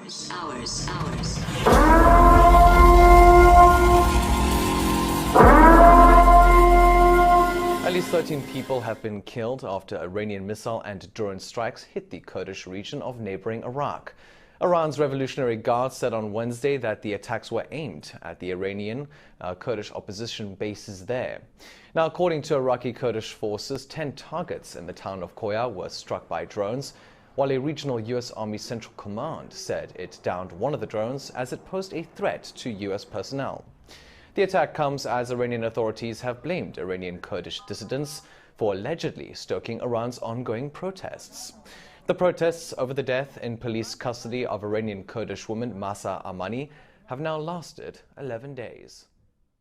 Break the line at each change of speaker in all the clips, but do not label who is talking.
At least 13 people have been killed after Iranian missile and drone strikes hit the Kurdish region of neighboring Iraq. Iran's Revolutionary Guard said on Wednesday that the attacks were aimed at the Iranian Kurdish opposition bases there. Now, according to Iraqi Kurdish forces, 10 targets in the town of Koya were struck by drones, while a regional U.S. Army Central Command said it downed one of the drones as it posed a threat to U.S. personnel. The attack comes as Iranian authorities have blamed Iranian Kurdish dissidents for allegedly stoking Iran's ongoing protests. The protests over the death in police custody of Iranian Kurdish woman Mahsa Amini have now lasted 11 days.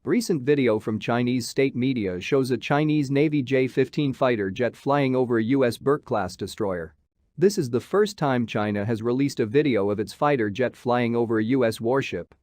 Recent video from Chinese state media shows a Chinese Navy J-15 fighter jet flying over a U.S. Burke-class destroyer. This is the first time China has released a video of its fighter jet flying over a U.S. warship.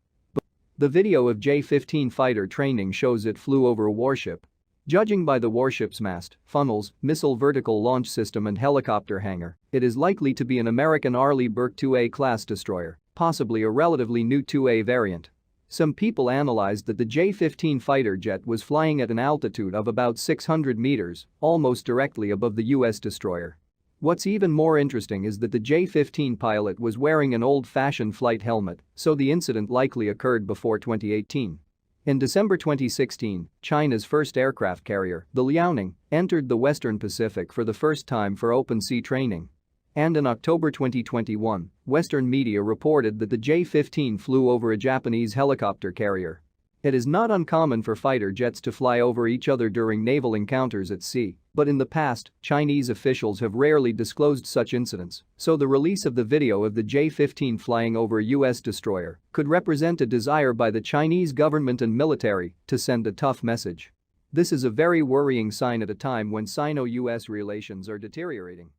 The video of J-15 fighter training shows it flew over a warship. Judging by the warship's mast, funnels, missile vertical launch system and helicopter hangar, it is likely to be an American Arleigh Burke 2A class destroyer, possibly a relatively new 2A variant. Some people analyzed that the J-15 fighter jet was flying at an altitude of about 600 meters, almost directly above the U.S. destroyer. What's even more interesting is that the J-15 pilot was wearing an old-fashioned flight helmet, so the incident likely occurred before 2018. In December 2016, China's first aircraft carrier, the Liaoning, entered the Western Pacific for the first time for open-sea training. And in October 2021, Western media reported that the J-15 flew over a Japanese helicopter carrier. It is not uncommon for fighter jets to fly over each other during naval encounters at sea, but in the past, Chinese officials have rarely disclosed such incidents, so the release of the video of the J-15 flying over a U.S. destroyer could represent a desire by the Chinese government and military to send a tough message. This is a very worrying sign at a time when Sino-U.S. relations are deteriorating.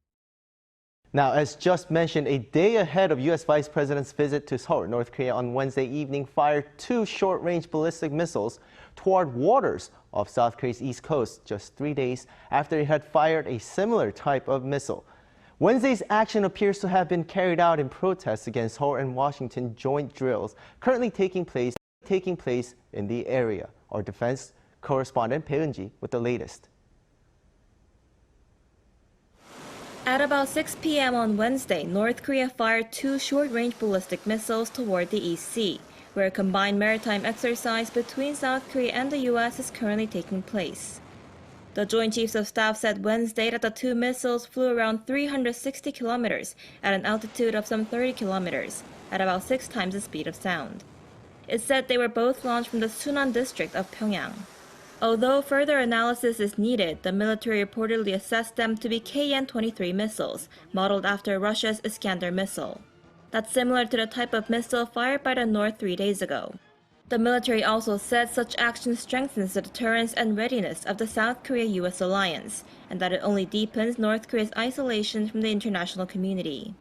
Now, as just mentioned, a day ahead of U.S. Vice President's visit to Seoul, North Korea on Wednesday evening fired 2 short-range ballistic missiles toward waters off South Korea's east coast just 3 days after it had fired a similar type of missile. Wednesday's action appears to have been carried out in protest against Seoul and Washington joint drills currently taking place in the area. Our defense correspondent Bae Eun-ji with the latest.
At about 6 p.m. on Wednesday, North Korea fired 2 short-range ballistic missiles toward the East Sea, where a combined maritime exercise between South Korea and the U.S. is currently taking place. The Joint Chiefs of Staff said Wednesday that the 2 missiles flew around 360 kilometers at an altitude of some 30 kilometers, at about 6 times the speed of sound. It said they were both launched from the Sunan district of Pyongyang. Although further analysis is needed, the military reportedly assessed them to be KN-23 missiles, modeled after Russia's Iskander missile. That's similar to the type of missile fired by the North 3 days ago. The military also said such action strengthens the deterrence and readiness of the South Korea-US alliance, and that it only deepens North Korea's isolation from the international community.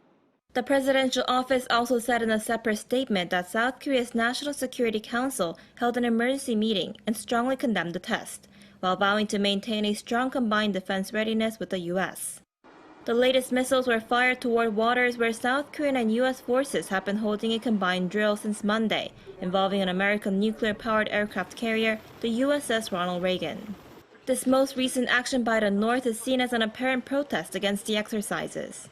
The presidential office also said in a separate statement that South Korea's National Security Council held an emergency meeting and strongly condemned the test, while vowing to maintain a strong combined defense readiness with the U.S. The latest missiles were fired toward waters where South Korean and U.S. forces have been holding a combined drill since Monday, involving an American nuclear-powered aircraft carrier, the USS Ronald Reagan. This most recent action by the North is seen as an apparent protest against the exercises.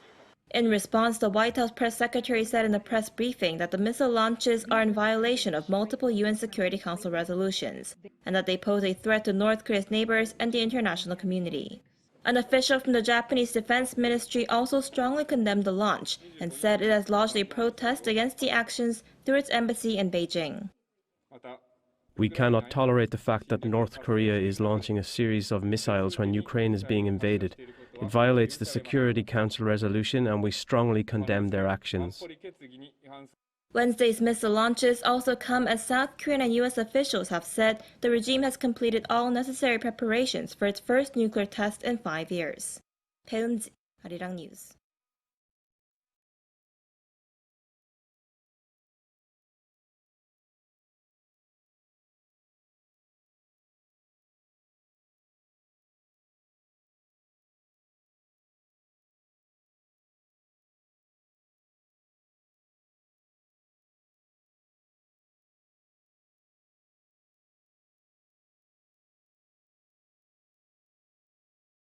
In response, the White House press secretary said in a press briefing that the missile launches are in violation of multiple UN Security Council resolutions, and that they pose a threat to North Korea's neighbors and the international community. An official from the Japanese Defense Ministry also strongly condemned the launch and said it has lodged a protest against the actions through its embassy in Beijing.
We cannot tolerate the fact that North Korea is launching a series of missiles when Ukraine is being invaded. It violates the Security Council resolution, and we strongly condemn their actions.
Wednesday's missile launches also come as South Korean and U.S. officials have said the regime has completed all necessary preparations for its first nuclear test in 5 years. Bae Eun-ji, Arirang News.